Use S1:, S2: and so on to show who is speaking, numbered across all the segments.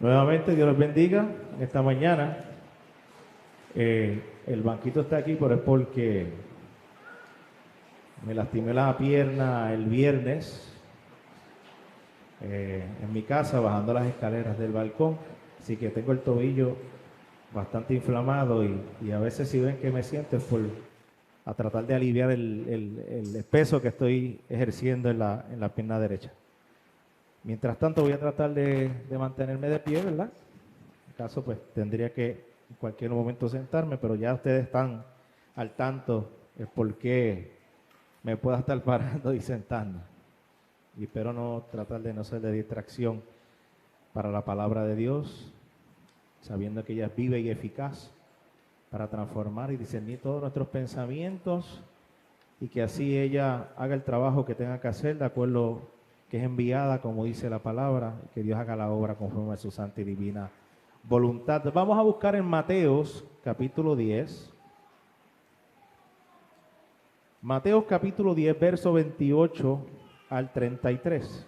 S1: Nuevamente, Dios los bendiga en esta mañana. El banquito está aquí, pero es porque me lastimé la pierna el viernes en mi casa bajando las escaleras del balcón. Así que tengo el tobillo bastante inflamado y a veces si ven que me siento es por a tratar de aliviar el peso que estoy ejerciendo en la pierna derecha. Mientras tanto voy a tratar de mantenerme de pie, ¿verdad? En caso, pues tendría que en cualquier momento sentarme, pero ya ustedes están al tanto de por qué me pueda estar parando y sentando. Y espero no tratar de no ser de distracción para la palabra de Dios, sabiendo que ella es viva y eficaz para transformar y discernir todos nuestros pensamientos y que así ella haga el trabajo que tenga que hacer de acuerdo que es enviada, como dice la palabra, y que Dios haga la obra conforme a su santa y divina voluntad. Vamos a buscar en Mateos capítulo 10. Mateos capítulo 10, verso 28 al 33.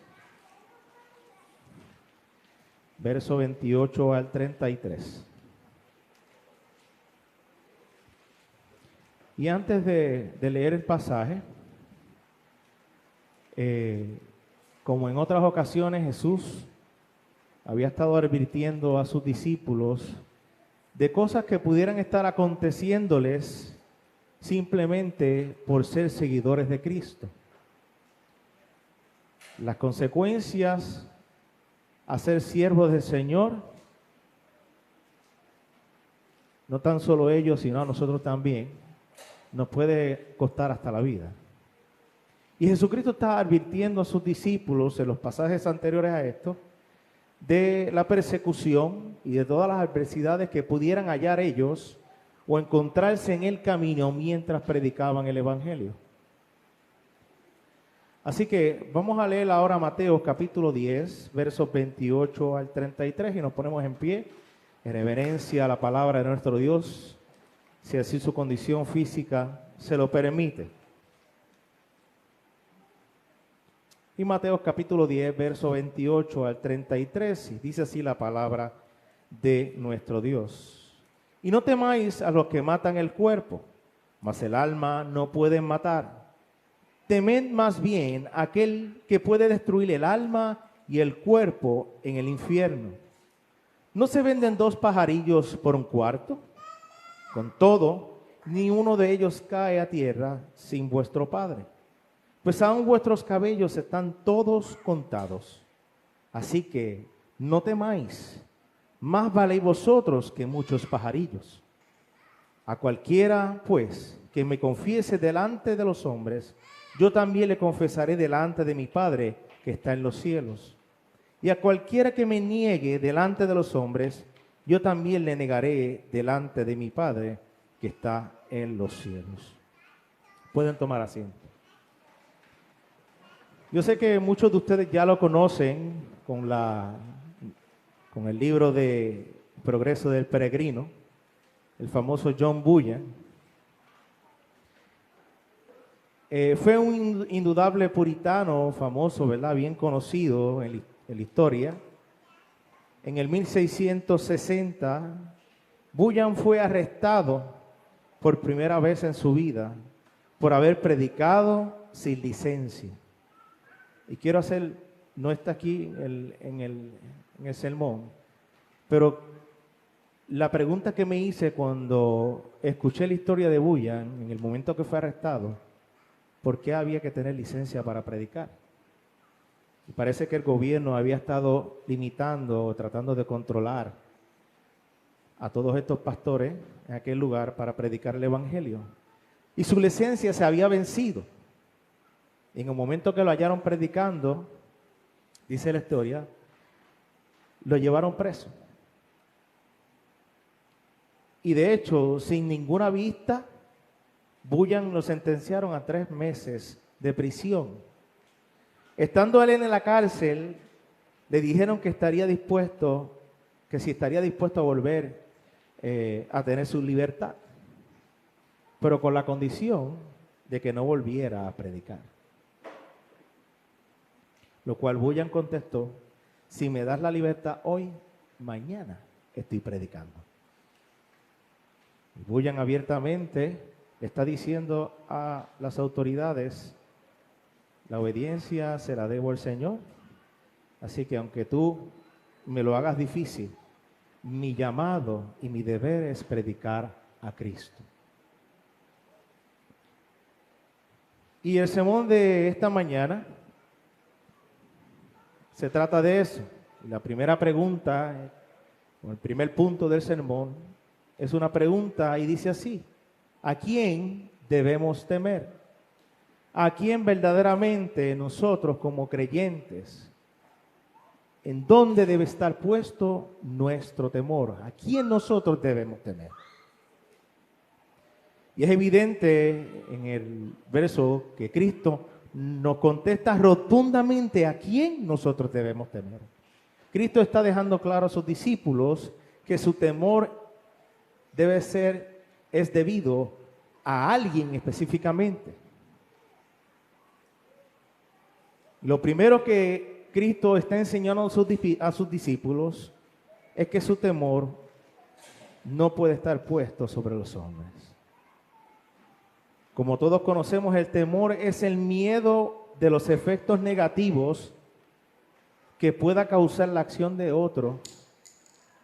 S1: Verso 28 al 33. Y antes de leer el pasaje, como en otras ocasiones Jesús había estado advirtiendo a sus discípulos de cosas que pudieran estar aconteciéndoles simplemente por ser seguidores de Cristo. Las consecuencias a ser siervos del Señor, no tan solo ellos, sino a nosotros también, nos puede costar hasta la vida. Y Jesucristo está advirtiendo a sus discípulos en los pasajes anteriores a esto de la persecución y de todas las adversidades que pudieran hallar ellos o encontrarse en el camino mientras predicaban el Evangelio. Así que vamos a leer ahora Mateo capítulo 10, versos 28 al 33 y nos ponemos en pie en reverencia a la palabra de nuestro Dios, si así su condición física se lo permite. Y Mateo capítulo 10, verso 28 al 33, y dice así la palabra de nuestro Dios. Y no temáis a los que matan el cuerpo, mas el alma no pueden matar. Temed más bien a aquel que puede destruir el alma y el cuerpo en el infierno. ¿No se venden 2 pajarillos por 1 cuarto? Con todo, ni uno de ellos cae a tierra sin vuestro Padre. Pues aún vuestros cabellos están todos contados. Así que no temáis, más valéis vosotros que muchos pajarillos. A cualquiera, pues, que me confiese delante de los hombres, yo también le confesaré delante de mi Padre que está en los cielos. Y a cualquiera que me niegue delante de los hombres, yo también le negaré delante de mi Padre que está en los cielos. Pueden tomar asiento. Yo sé que muchos de ustedes ya lo conocen con el libro de Progreso del Peregrino, el famoso John Bunyan. Fue un indudable puritano famoso, ¿verdad? Bien conocido en la historia. En el 1660, Bunyan fue arrestado por primera vez en su vida por haber predicado sin licencia. Y quiero no está aquí en el sermón, pero la pregunta que me hice cuando escuché la historia de Bunyan, en el momento que fue arrestado, ¿por qué había que tener licencia para predicar? Y parece que el gobierno había estado limitando o tratando de controlar a todos estos pastores en aquel lugar para predicar el Evangelio. Y su licencia se había vencido. En el momento que lo hallaron predicando, dice la historia, lo llevaron preso. Y de hecho, sin ninguna vista, Bunyan lo sentenciaron a 3 meses de prisión. Estando él en la cárcel, le dijeron que si estaría dispuesto a volver a tener su libertad, pero con la condición de que no volviera a predicar. Lo cual Bunyan contestó, si me das la libertad hoy, mañana estoy predicando. Y Bullian abiertamente le está diciendo a las autoridades, la obediencia se la debo al Señor, así que aunque tú me lo hagas difícil, mi llamado y mi deber es predicar a Cristo. Y el sermón de esta mañana se trata de eso. La primera pregunta, o el primer punto del sermón, es una pregunta y dice así: ¿a quién debemos temer? ¿A quién verdaderamente nosotros como creyentes, en dónde debe estar puesto nuestro temor? ¿A quién nosotros debemos temer? Y es evidente en el verso que Cristo nos contesta rotundamente a quién nosotros debemos temer. Cristo está dejando claro a sus discípulos que su temor es debido a alguien específicamente. Lo primero que Cristo está enseñando a sus discípulos es que su temor no puede estar puesto sobre los hombres. Como todos conocemos, el temor es el miedo de los efectos negativos que pueda causar la acción de otro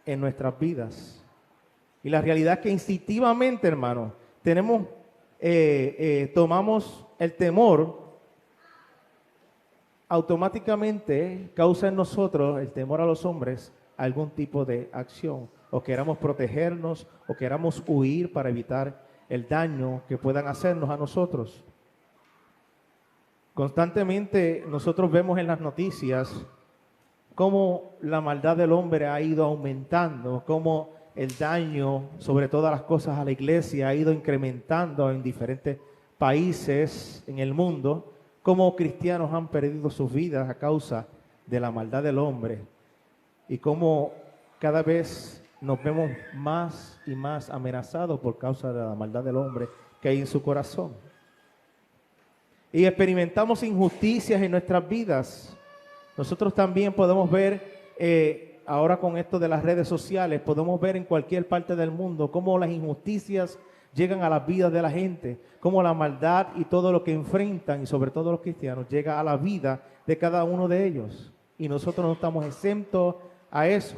S1: en nuestras vidas. Y la realidad es que instintivamente, hermano, tomamos el temor, automáticamente causa en nosotros, el temor a los hombres, algún tipo de acción. O queramos protegernos, o queramos huir para evitar el daño que puedan hacernos a nosotros. Constantemente nosotros vemos en las noticias cómo la maldad del hombre ha ido aumentando, cómo el daño sobre todas las cosas a la iglesia ha ido incrementando en diferentes países en el mundo, cómo cristianos han perdido sus vidas a causa de la maldad del hombre y cómo cada vez nos vemos más y más amenazados por causa de la maldad del hombre que hay en su corazón. Y experimentamos injusticias en nuestras vidas. Nosotros también podemos ver, ahora con esto de las redes sociales, podemos ver en cualquier parte del mundo cómo las injusticias llegan a las vidas de la gente, cómo la maldad y todo lo que enfrentan, y sobre todo los cristianos, llega a la vida de cada uno de ellos. Y nosotros no estamos exentos a eso.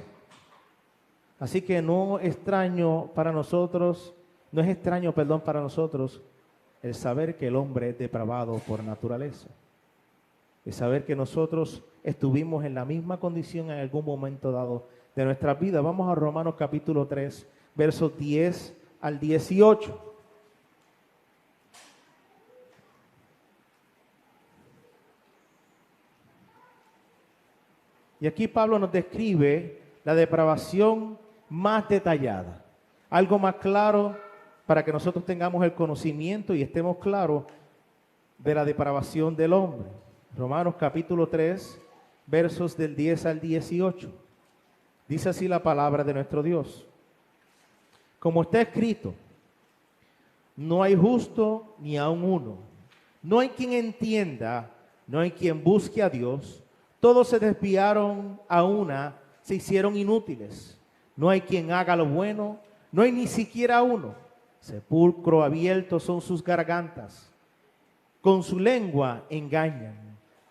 S1: Así que no es extraño para nosotros el saber que el hombre es depravado por naturaleza. El saber que nosotros estuvimos en la misma condición en algún momento dado de nuestra vida. Vamos a Romanos capítulo 3, versos 10 al 18. Y aquí Pablo nos describe la depravación más detallada, algo más claro para que nosotros tengamos el conocimiento y estemos claros de la depravación del hombre. Romanos capítulo 3, versos del 10 al 18. Dice así la palabra de nuestro Dios. Como está escrito, no hay justo ni aun uno. No hay quien entienda, no hay quien busque a Dios. Todos se desviaron a una, se hicieron inútiles. No hay quien haga lo bueno, no hay ni siquiera uno. Sepulcro abierto son sus gargantas. Con su lengua engañan.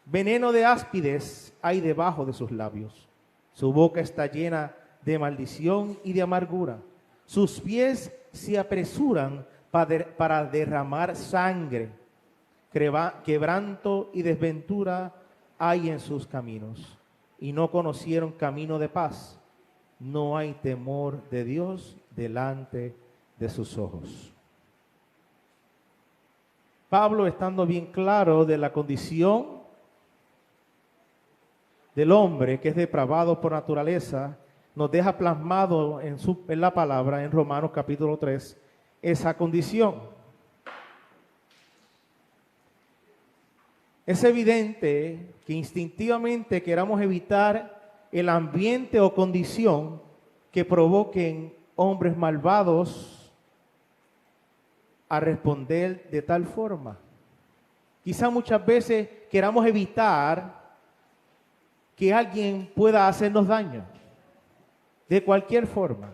S1: Veneno de áspides hay debajo de sus labios. Su boca está llena de maldición y de amargura. Sus pies se apresuran para derramar sangre. Quebranto y desventura hay en sus caminos. Y no conocieron camino de paz. No hay temor de Dios delante de sus ojos. Pablo, estando bien claro de la condición del hombre que es depravado por naturaleza, nos deja plasmado en la palabra en Romanos capítulo 3 esa condición. Es evidente que instintivamente queramos evitar el ambiente o condición que provoquen hombres malvados a responder de tal forma. Quizá muchas veces queramos evitar que alguien pueda hacernos daño. de cualquier forma.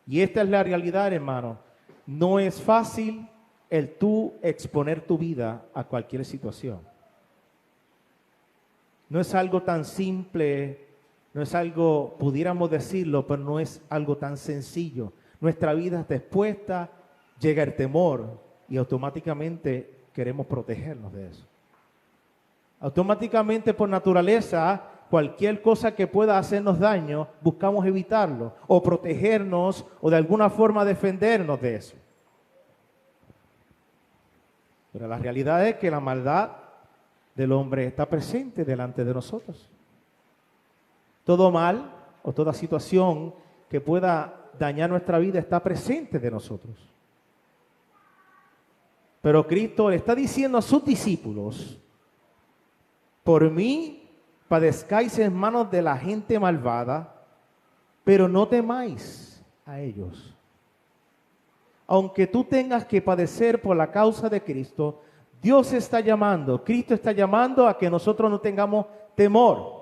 S1: Y esta es la realidad, hermano. No es fácil el tú exponer tu vida a cualquier situación. No es algo tan simple, no es algo, pudiéramos decirlo, pero no es algo tan sencillo. Nuestra vida está expuesta, llega el temor y automáticamente queremos protegernos de eso. Automáticamente, por naturaleza, cualquier cosa que pueda hacernos daño, buscamos evitarlo o protegernos o de alguna forma defendernos de eso. Pero la realidad es que la maldad del hombre está presente delante de nosotros. Todo mal o toda situación que pueda dañar nuestra vida está presente de nosotros. Pero Cristo le está diciendo a sus discípulos: por mí padezcáis en manos de la gente malvada, pero no temáis a ellos. Aunque tú tengas que padecer por la causa de Cristo, Dios está llamando, Cristo está llamando a que nosotros no tengamos temor.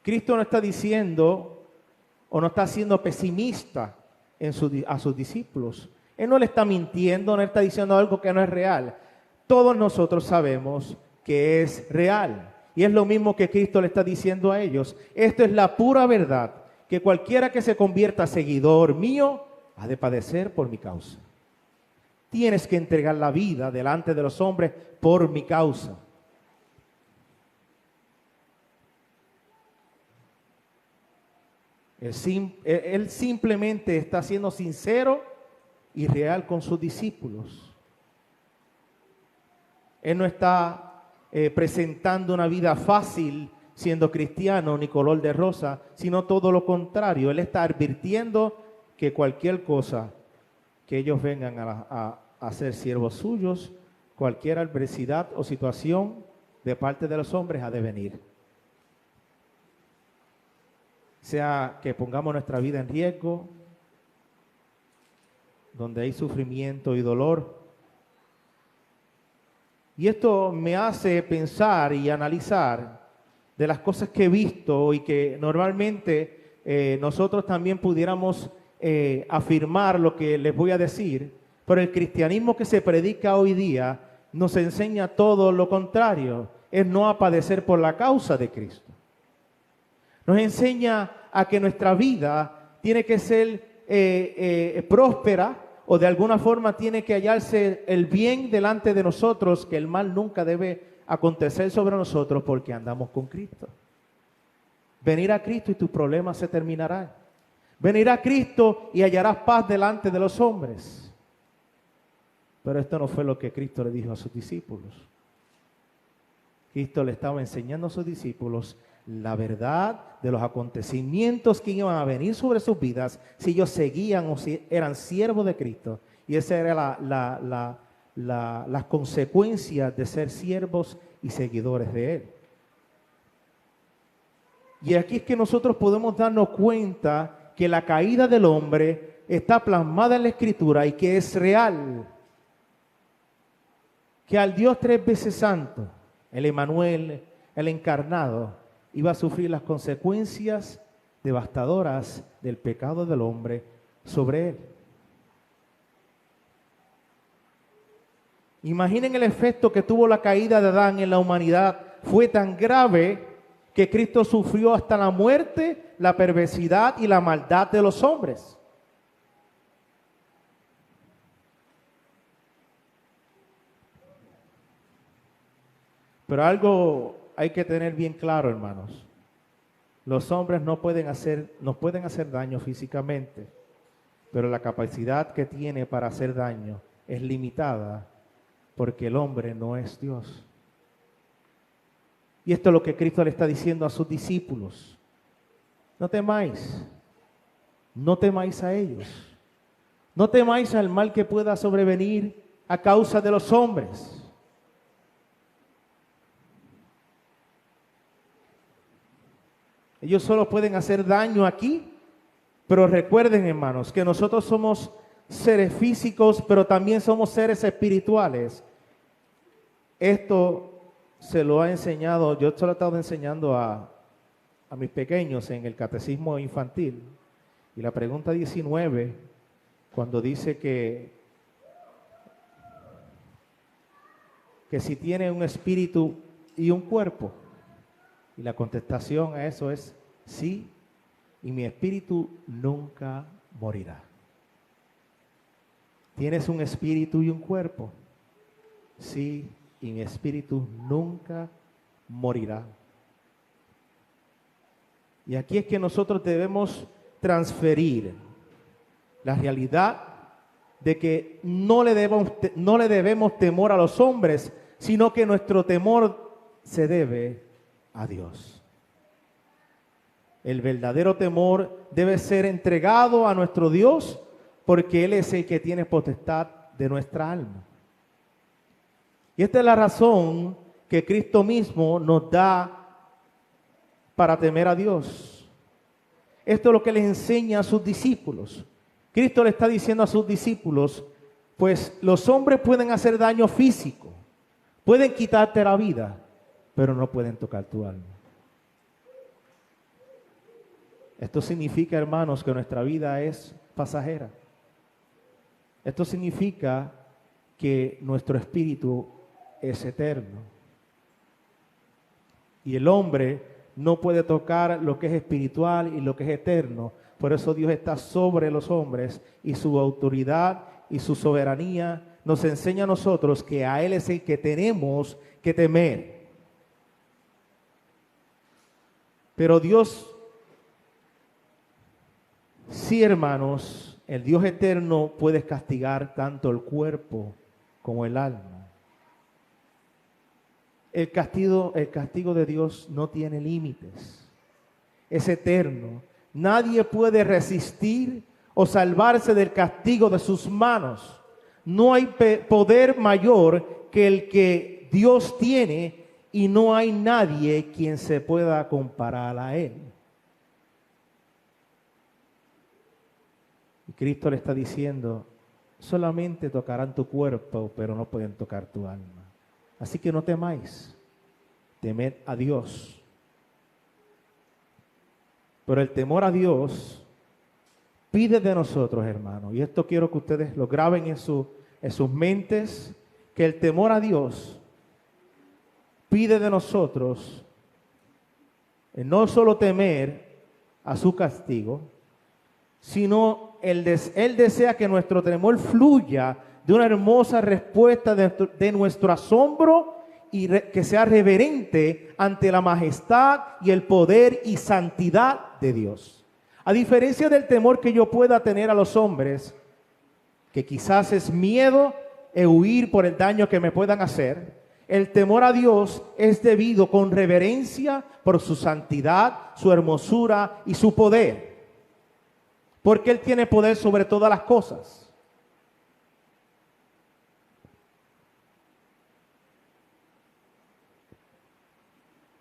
S1: Cristo no está diciendo o no está siendo pesimista a sus discípulos. Él no le está mintiendo, no le está diciendo algo que no es real. Todos nosotros sabemos que es real. Y es lo mismo que Cristo le está diciendo a ellos. Esto es la pura verdad, que cualquiera que se convierta seguidor mío ha de padecer por mi causa. Tienes que entregar la vida delante de los hombres por mi causa. Él simplemente está siendo sincero y real con sus discípulos. Él no está presentando una vida fácil siendo cristiano ni color de rosa, sino todo lo contrario. Él está advirtiendo que cualquier cosa que ellos vengan a ser siervos suyos, cualquier adversidad o situación de parte de los hombres ha de venir. Sea que pongamos nuestra vida en riesgo, donde hay sufrimiento y dolor. Y esto me hace pensar y analizar de las cosas que he visto y que normalmente nosotros también pudiéramos afirmar lo que les voy a decir, pero el cristianismo que se predica hoy día nos enseña todo lo contrario, es no a padecer por la causa de Cristo. Nos enseña a que nuestra vida tiene que ser próspera o de alguna forma tiene que hallarse el bien delante de nosotros, que el mal nunca debe acontecer sobre nosotros porque andamos con Cristo. Venir a Cristo y tus problemas se terminarán. Venir a Cristo y hallarás paz delante de los hombres. Pero esto no fue lo que Cristo le dijo a sus discípulos. Cristo le estaba enseñando a sus discípulos la verdad de los acontecimientos que iban a venir sobre sus vidas si ellos seguían o si eran siervos de Cristo. Y esa era las consecuencias de ser siervos y seguidores de Él. Y aquí es que nosotros podemos darnos cuenta que la caída del hombre está plasmada en la Escritura y que es real. Que al Dios tres veces santo, el Emmanuel, el encarnado, iba a sufrir las consecuencias devastadoras del pecado del hombre sobre él. Imaginen el efecto que tuvo la caída de Adán en la humanidad. Fue tan grave que Cristo sufrió hasta la muerte, la perversidad y la maldad de los hombres. Pero algo hay que tener bien claro, hermanos. Los hombres nos pueden hacer daño físicamente, pero la capacidad que tiene para hacer daño es limitada porque el hombre no es Dios. Y esto es lo que Cristo le está diciendo a sus discípulos. No temáis a ellos. No temáis al mal que pueda sobrevenir a causa de los hombres. Ellos solo pueden hacer daño aquí, pero recuerden, hermanos, que nosotros somos seres físicos, pero también somos seres espirituales. Esto se lo ha enseñado, yo se lo he estado enseñando a mis pequeños en el catecismo infantil. Y la pregunta 19, cuando dice que si tiene un espíritu y un cuerpo. Y la contestación a eso es sí, y mi espíritu nunca morirá. ¿Tienes un espíritu y un cuerpo? Sí, y mi espíritu nunca morirá. Y aquí es que nosotros debemos transferir la realidad de que no le debemos temor a los hombres, sino que nuestro temor se debe a Dios. El verdadero temor debe ser entregado a nuestro Dios, porque Él es el que tiene potestad de nuestra alma. Y esta es la razón que Cristo mismo nos da para temer a Dios. Esto es lo que les enseña a sus discípulos. Cristo le está diciendo a sus discípulos, pues los hombres pueden hacer daño físico, pueden quitarte la vida, pero no pueden tocar tu alma. Esto significa, hermanos, que nuestra vida es pasajera. Esto significa que nuestro espíritu es eterno. Y el hombre no puede tocar lo que es espiritual y lo que es eterno. Por eso Dios está sobre los hombres, y su autoridad y su soberanía nos enseña a nosotros que a Él es el que tenemos que temer. Pero Dios, sí, hermanos, el Dios eterno puede castigar tanto el cuerpo como el alma. El castigo de Dios no tiene límites, es eterno. Nadie puede resistir o salvarse del castigo de sus manos. No hay poder mayor que el que Dios tiene, y no hay nadie quien se pueda comparar a Él. Y Cristo le está diciendo, solamente tocarán tu cuerpo, pero no pueden tocar tu alma. Así que no temáis, temed a Dios. Pero el temor a Dios pide de nosotros, hermanos, y esto quiero que ustedes lo graben en sus mentes, que el temor a Dios pide de nosotros no solo temer a su castigo, sino Él desea que nuestro temor fluya de una hermosa respuesta de nuestro asombro, y que sea reverente ante la majestad y el poder y santidad de Dios. A diferencia del temor que yo pueda tener a los hombres, que quizás es miedo e huir por el daño que me puedan hacer, el temor a Dios es debido con reverencia por su santidad, su hermosura y su poder, porque Él tiene poder sobre todas las cosas.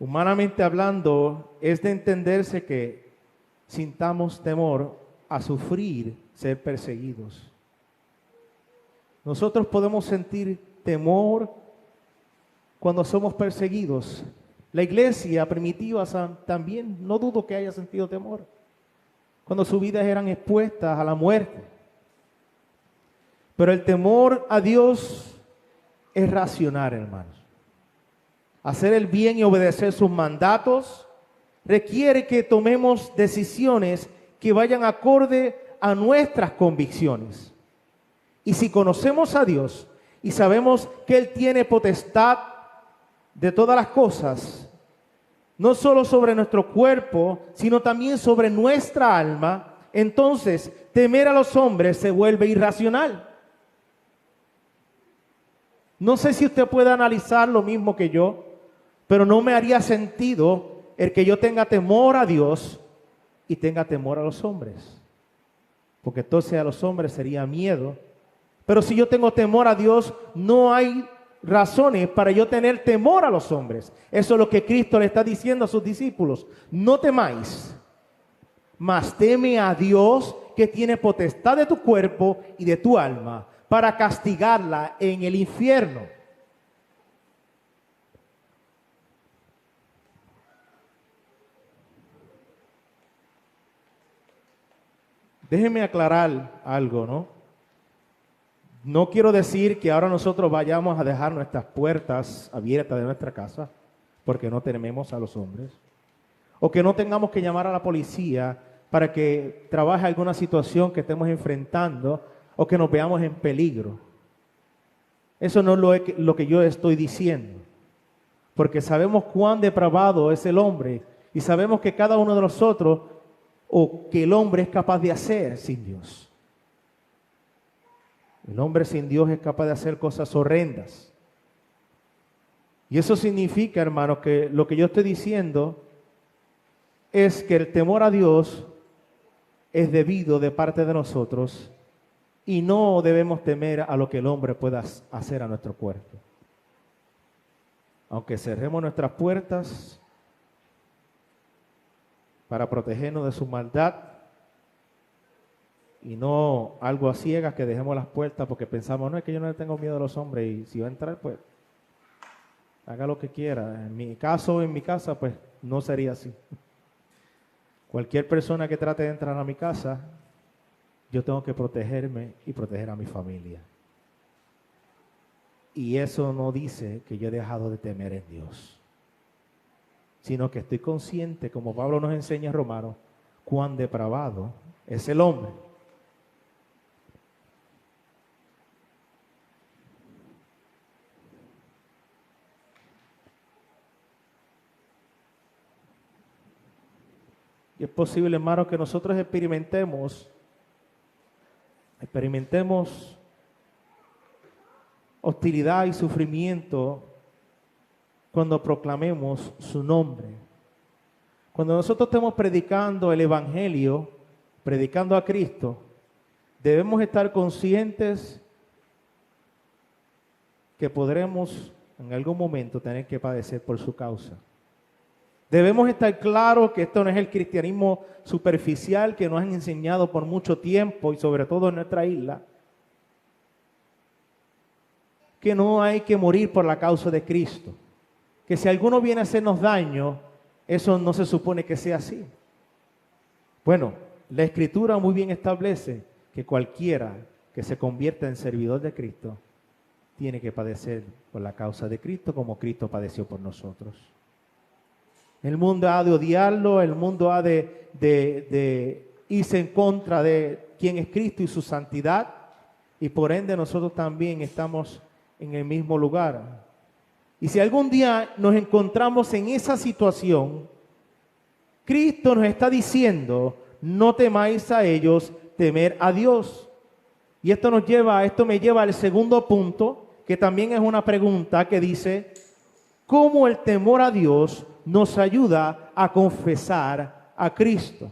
S1: Humanamente hablando, es de entenderse que sintamos temor a sufrir, ser perseguidos. Nosotros podemos sentir temor cuando somos perseguidos. La iglesia primitiva también, no dudo que haya sentido temor cuando sus vidas eran expuestas a la muerte. Pero el temor a Dios es racional, hermanos. Hacer el bien y obedecer sus mandatos requiere que tomemos decisiones que vayan acorde a nuestras convicciones. Y si conocemos a Dios y sabemos que Él tiene potestad de todas las cosas, no solo sobre nuestro cuerpo, sino también sobre nuestra alma, entonces temer a los hombres se vuelve irracional. No sé si usted puede analizar lo mismo que yo, pero no me haría sentido el que yo tenga temor a Dios y tenga temor a los hombres. Porque entonces a los hombres sería miedo. Pero si yo tengo temor a Dios, no hay razones para yo tener temor a los hombres. Eso es lo que Cristo le está diciendo a sus discípulos. No temáis, mas teme a Dios, que tiene potestad de tu cuerpo y de tu alma, para castigarla en el infierno. Déjenme aclarar algo, ¿no? No quiero decir que ahora nosotros vayamos a dejar nuestras puertas abiertas de nuestra casa porque no tememos a los hombres, o que no tengamos que llamar a la policía para que trabaje alguna situación que estemos enfrentando o que nos veamos en peligro. Eso no es lo que yo estoy diciendo, porque sabemos cuán depravado es el hombre y sabemos que cada uno de nosotros o que el hombre es capaz de hacer sin Dios. El hombre sin Dios es capaz de hacer cosas horrendas. Y eso significa, hermanos, que lo que yo estoy diciendo es que el temor a Dios es debido de parte de nosotros y no debemos temer a lo que el hombre pueda hacer a nuestro cuerpo. Aunque cerremos nuestras puertas para protegernos de su maldad y no algo a ciegas que dejemos las puertas porque pensamos, no, es que yo no le tengo miedo a los hombres y si va a entrar, pues haga lo que quiera. En mi caso, en mi casa, pues no sería así. Cualquier persona que trate de entrar a mi casa, yo tengo que protegerme y proteger a mi familia. Y eso no dice que yo he dejado de temer en Dios, sino que estoy consciente, como Pablo nos enseña en Romanos, cuán depravado es el hombre. Y es posible, hermanos, que nosotros experimentemos hostilidad y sufrimiento cuando proclamemos su nombre. Cuando nosotros estemos predicando el Evangelio, predicando a Cristo, debemos estar conscientes que podremos en algún momento tener que padecer por su causa. Debemos estar claros que esto no es el cristianismo superficial que nos han enseñado por mucho tiempo y sobre todo en nuestra isla, que no hay que morir por la causa de Cristo, que si alguno viene a hacernos daño, eso no se supone que sea así. Bueno, la Escritura muy bien establece que cualquiera que se convierta en servidor de Cristo tiene que padecer por la causa de Cristo como Cristo padeció por nosotros. El mundo ha de odiarlo, el mundo ha de irse en contra de quién es Cristo y su santidad, y por ende nosotros también estamos en el mismo lugar. Y si algún día nos encontramos en esa situación, Cristo nos está diciendo, no temáis a ellos, temer a Dios. Y esto me lleva al segundo punto, que también es una pregunta que dice, ¿cómo el temor a Dios nos ayuda a confesar a Cristo?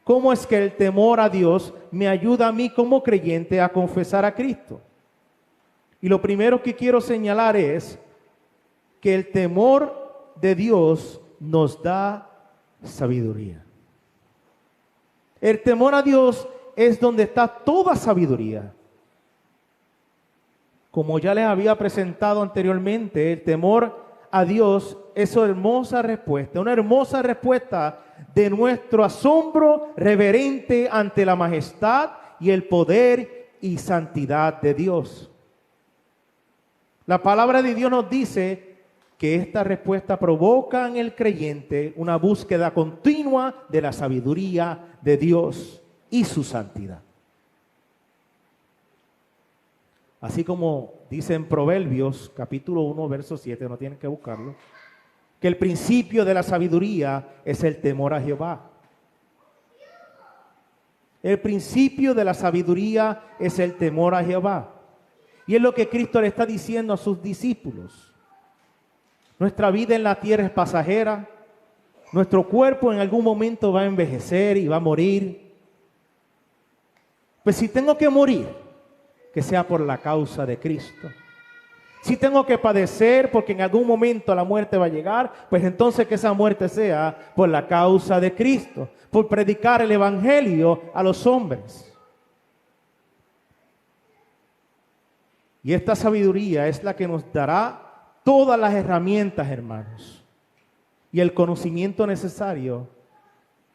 S1: ¿Cómo es que el temor a Dios me ayuda a mí como creyente a confesar a Cristo? Y lo primero que quiero señalar es que el temor de Dios nos da sabiduría. El temor a Dios es donde está toda sabiduría. Como ya les había presentado anteriormente, el temor a Dios es una hermosa respuesta de nuestro asombro reverente ante la majestad y el poder y santidad de Dios. La palabra de Dios nos dice que esta respuesta provoca en el creyente una búsqueda continua de la sabiduría de Dios y su santidad. Así como dice en Proverbios, capítulo 1, verso 7, no tienen que buscarlo, que el principio de la sabiduría es el temor a Jehová. El principio de la sabiduría es el temor a Jehová. Y es lo que Cristo le está diciendo a sus discípulos. Nuestra vida en la tierra es pasajera. Nuestro cuerpo en algún momento va a envejecer y va a morir. Pues si tengo que morir, que sea por la causa de Cristo. Si tengo que padecer porque en algún momento la muerte va a llegar, pues entonces que esa muerte sea por la causa de Cristo, por predicar el Evangelio a los hombres. Y esta sabiduría es la que nos dará todas las herramientas, hermanos, y el conocimiento necesario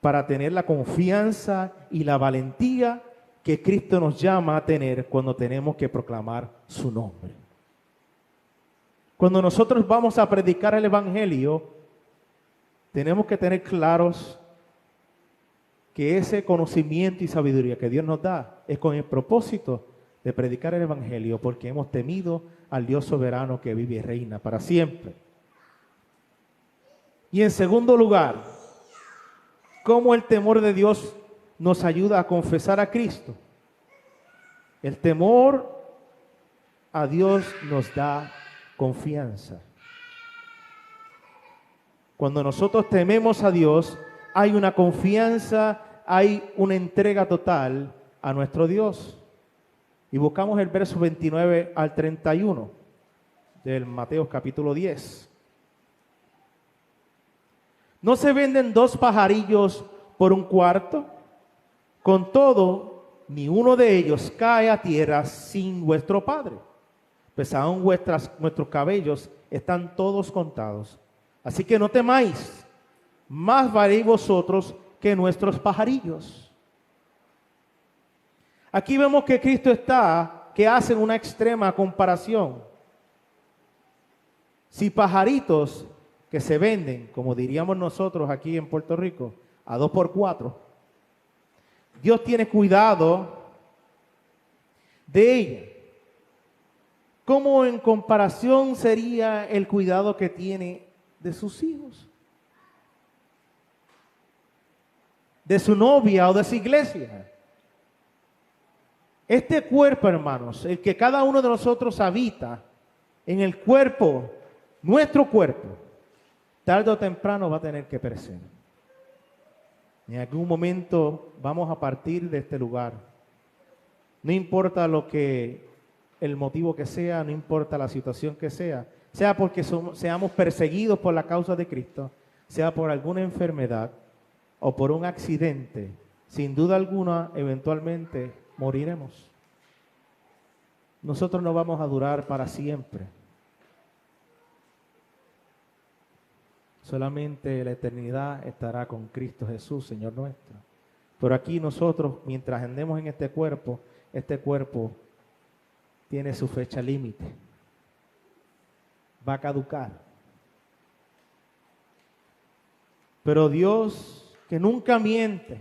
S1: para tener la confianza y la valentía que Cristo nos llama a tener cuando tenemos que proclamar su nombre. Cuando nosotros vamos a predicar el Evangelio, tenemos que tener claros que ese conocimiento y sabiduría que Dios nos da es con el propósito de predicar el Evangelio, porque hemos temido al Dios soberano que vive y reina para siempre. Y en segundo lugar, ¿cómo el temor de Dios nos ayuda a confesar a Cristo? El temor a Dios nos da confianza. Cuando nosotros tememos a Dios, hay una confianza, hay una entrega total a nuestro Dios. Y buscamos el verso 29 al 31 del Mateo capítulo 10. ¿No se venden 2 pajarillos por un cuarto? Con todo, ni uno de ellos cae a tierra sin vuestro Padre. Pues aún nuestros cabellos están todos contados. Así que no temáis, más valéis vosotros que nuestros pajarillos. Aquí vemos que Cristo que hace una extrema comparación. Si pajaritos que se venden, como diríamos nosotros aquí en Puerto Rico, a 2 por 4, Dios tiene cuidado de ella. ¿Cómo en comparación sería el cuidado que tiene de sus hijos? De su novia o de su iglesia. Este cuerpo, hermanos, el que cada uno de nosotros habita, en el cuerpo, nuestro cuerpo, tarde o temprano va a tener que perecer. En algún momento vamos a partir de este lugar. No importa el motivo que sea, no importa la situación que sea porque seamos perseguidos por la causa de Cristo, sea por alguna enfermedad o por un accidente, sin duda alguna, eventualmente moriremos. Nosotros no vamos a durar para siempre. Solamente la eternidad estará con Cristo Jesús, Señor nuestro. Pero aquí nosotros, mientras andemos en este cuerpo tiene su fecha límite. Va a caducar. Pero Dios, que nunca miente,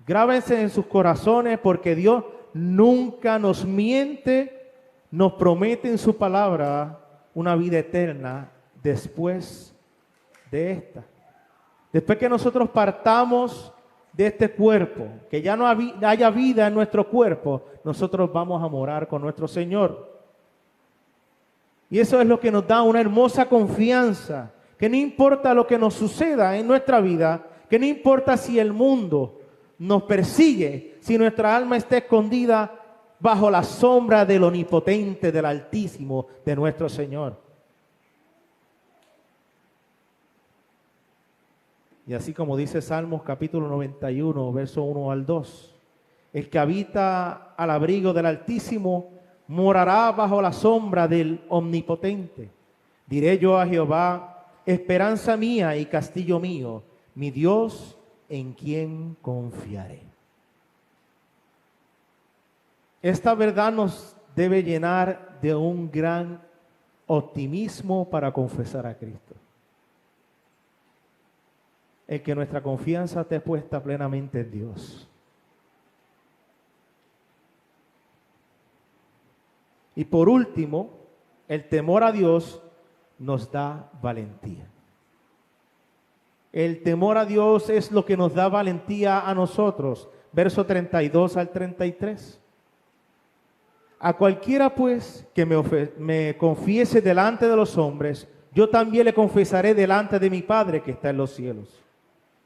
S1: grábense en sus corazones, porque Dios nunca nos miente, nos promete en su palabra una vida eterna después de esta. Después que nosotros partamos de este cuerpo, que ya no haya vida en nuestro cuerpo, nosotros vamos a morar con nuestro Señor. Y eso es lo que nos da una hermosa confianza, que no importa lo que nos suceda en nuestra vida, que no importa si el mundo nos persigue, si nuestra alma está escondida bajo la sombra del Omnipotente, del Altísimo, de nuestro Señor. Y así como dice Salmos capítulo 91, verso 1 al 2, el que habita al abrigo del Altísimo morará bajo la sombra del Omnipotente. Diré yo a Jehová, esperanza mía y castillo mío, mi Dios en quien confiaré. Esta verdad nos debe llenar de un gran optimismo para confesar a Cristo. El que nuestra confianza esté puesta plenamente en Dios. Y por último, el temor a Dios nos da valentía. El temor a Dios es lo que nos da valentía a nosotros. Verso 32 al 33. A cualquiera pues que me confiese delante de los hombres, yo también le confesaré delante de mi Padre que está en los cielos.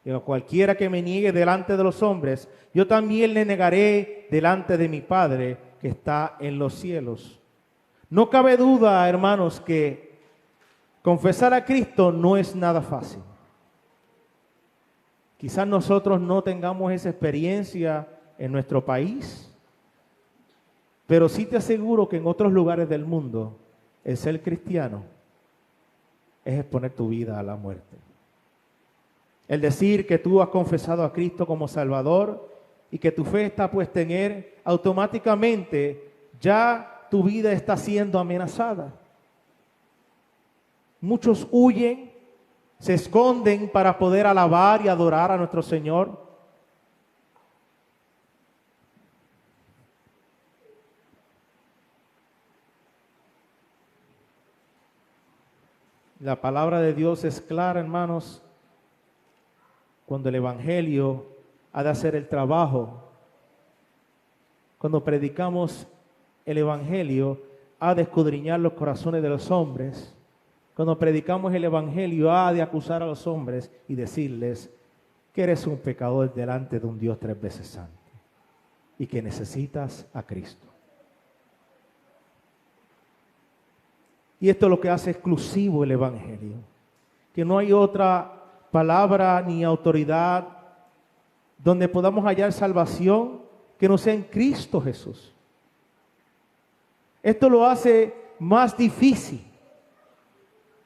S1: Y a cualquiera que me niegue delante de los hombres, yo también le negaré delante de mi Padre que está en los cielos. No cabe duda, hermanos, que confesar a Cristo no es nada fácil. Quizás nosotros no tengamos esa experiencia en nuestro país, pero sí te aseguro que en otros lugares del mundo el ser cristiano es exponer tu vida a la muerte. El decir que tú has confesado a Cristo como Salvador y que tu fe está puesta en Él, automáticamente ya tu vida está siendo amenazada. Muchos huyen, se esconden para poder alabar y adorar a nuestro Señor. La palabra de Dios es clara, hermanos, cuando el Evangelio ha de hacer el trabajo. Cuando predicamos el Evangelio, ha de escudriñar los corazones de los hombres. Cuando predicamos el Evangelio, ha de acusar a los hombres y decirles que eres un pecador delante de un Dios 3 veces santo y que necesitas a Cristo. Y esto es lo que hace exclusivo el Evangelio, que no hay otra palabra ni autoridad donde podamos hallar salvación que no sea en Cristo Jesús. Esto lo hace más difícil,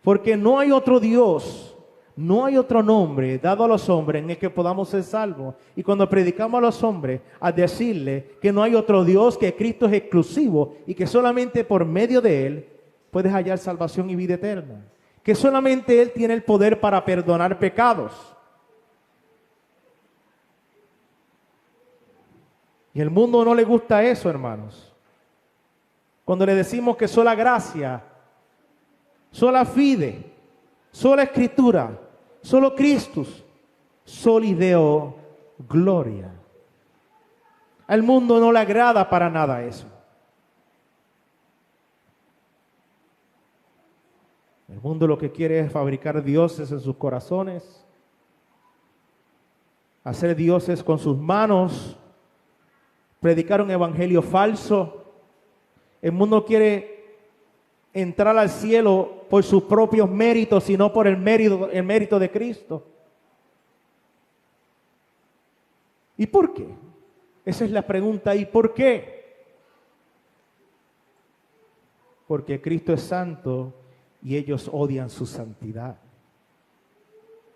S1: porque no hay otro Dios, no hay otro nombre dado a los hombres en el que podamos ser salvos. Y cuando predicamos a los hombres, a decirles que no hay otro Dios, que Cristo es exclusivo y que solamente por medio de Él puedes hallar salvación y vida eterna, que solamente Él tiene el poder para perdonar pecados. Y al mundo no le gusta eso, hermanos. Cuando le decimos que sola gracia, sola fide, sola escritura, solo Christus, soli Deo gloria. Al mundo no le agrada para nada eso. El mundo lo que quiere es fabricar dioses en sus corazones, hacer dioses con sus manos, predicar un evangelio falso. El mundo quiere entrar al cielo por sus propios méritos, sino por el mérito de Cristo. ¿Y por qué? Esa es la pregunta. ¿Y por qué? Porque Cristo es santo y ellos odian su santidad.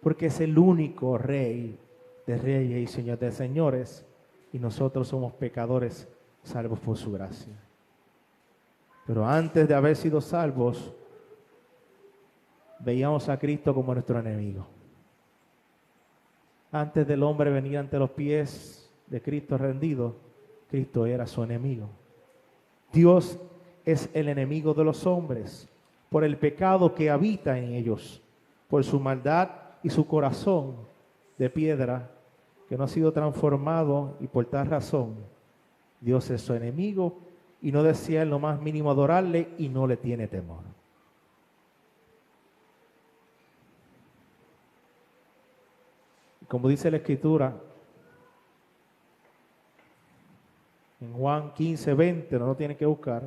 S1: Porque es el único Rey de reyes y Señor de señores, y nosotros somos pecadores salvos por su gracia. Pero antes de haber sido salvos, veíamos a Cristo como nuestro enemigo. Antes del hombre venir ante los pies de Cristo rendido, Cristo era su enemigo. Dios es el enemigo de los hombres por el pecado que habita en ellos, por su maldad y su corazón de piedra que no ha sido transformado, y por tal razón Dios es su enemigo y no desea en lo más mínimo adorarle y no le tiene temor. Como dice la Escritura en Juan 15:20, no lo tienen que buscar: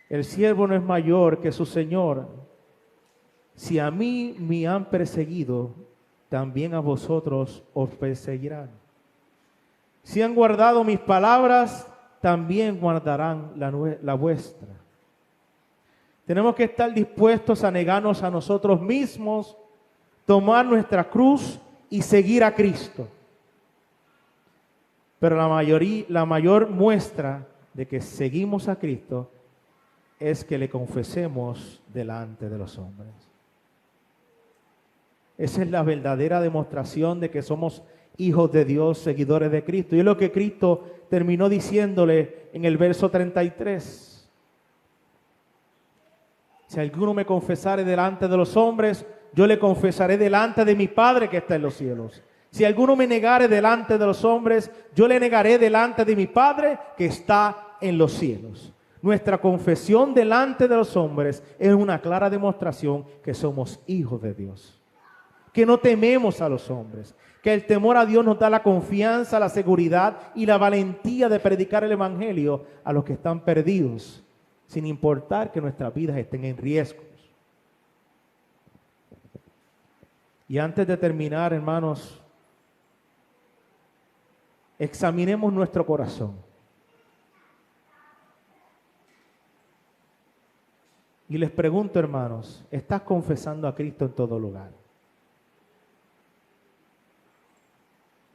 S1: el siervo no es mayor que su Señor. Si a mí me han perseguido, también a vosotros os perseguirán. Si han guardado mis palabras, también guardarán la vuestra. Tenemos que estar dispuestos a negarnos a nosotros mismos, tomar nuestra cruz y seguir a Cristo. Pero la mayor muestra de que seguimos a Cristo es que le confesemos delante de los hombres. Esa es la verdadera demostración de que somos hijos de Dios, seguidores de Cristo. Y es lo que Cristo terminó diciéndole en el verso 33. Si alguno me confesare delante de los hombres, yo le confesaré delante de mi Padre que está en los cielos. Si alguno me negare delante de los hombres, yo le negaré delante de mi Padre que está en los cielos. Nuestra confesión delante de los hombres es una clara demostración que somos hijos de Dios, que no tememos a los hombres, que el temor a Dios nos da la confianza, la seguridad y la valentía de predicar el Evangelio a los que están perdidos, sin importar que nuestras vidas estén en riesgos. Y antes de terminar, hermanos, examinemos nuestro corazón. Y les pregunto, hermanos, ¿estás confesando a Cristo en todo lugar?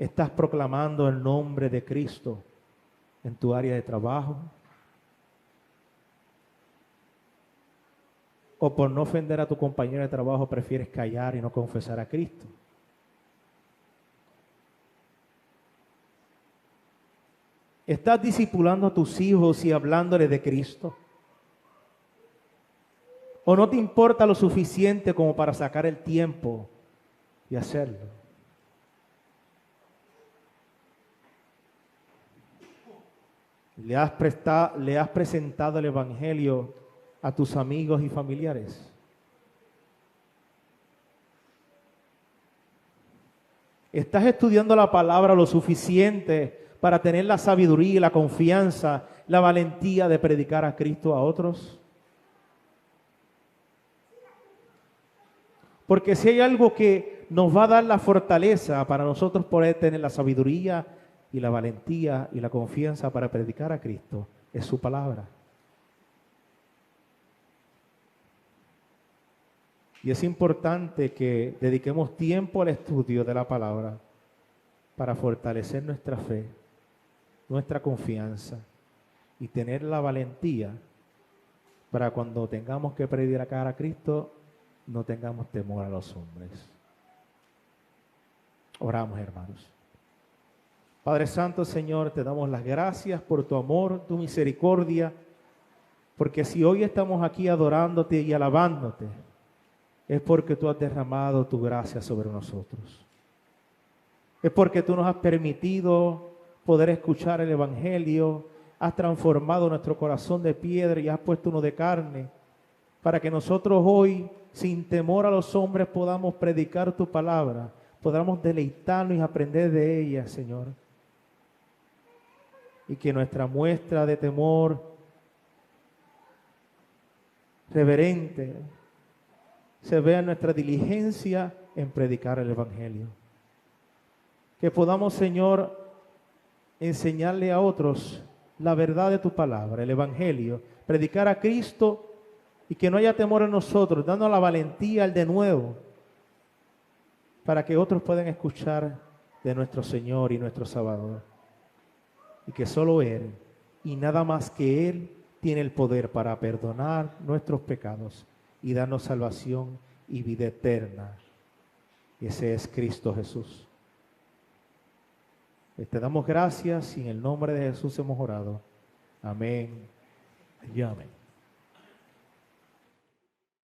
S1: ¿Estás proclamando el nombre de Cristo en tu área de trabajo? ¿O por no ofender a tu compañero de trabajo prefieres callar y no confesar a Cristo? ¿Estás discipulando a tus hijos y hablándoles de Cristo? ¿O no te importa lo suficiente como para sacar el tiempo y hacerlo? ¿Le has presentado el Evangelio a tus amigos y familiares? ¿Estás estudiando la palabra lo suficiente para tener la sabiduría y la confianza, la valentía de predicar a Cristo a otros? Porque si hay algo que nos va a dar la fortaleza para nosotros poder tener la sabiduría y la valentía y la confianza para predicar a Cristo, es su palabra. Y es importante que dediquemos tiempo al estudio de la palabra para fortalecer nuestra fe, nuestra confianza y tener la valentía para cuando tengamos que predicar a Cristo, no tengamos temor a los hombres. Oramos, hermanos. Padre Santo, Señor, te damos las gracias por tu amor, tu misericordia, porque si hoy estamos aquí adorándote y alabándote, es porque tú has derramado tu gracia sobre nosotros. Es porque tú nos has permitido poder escuchar el Evangelio, has transformado nuestro corazón de piedra y has puesto uno de carne, para que nosotros hoy, sin temor a los hombres, podamos predicar tu palabra, podamos deleitarnos y aprender de ella, Señor. Y que nuestra muestra de temor reverente se vea en nuestra diligencia en predicar el Evangelio. Que podamos, Señor, enseñarle a otros la verdad de tu palabra, el Evangelio, predicar a Cristo y que no haya temor en nosotros, dando la valentía al de nuevo, para que otros puedan escuchar de nuestro Señor y nuestro Salvador. Y que solo Él, y nada más que Él, tiene el poder para perdonar nuestros pecados y darnos salvación y vida eterna. Y ese es Cristo Jesús. Te damos gracias y en el nombre de Jesús hemos orado. Amén y amén.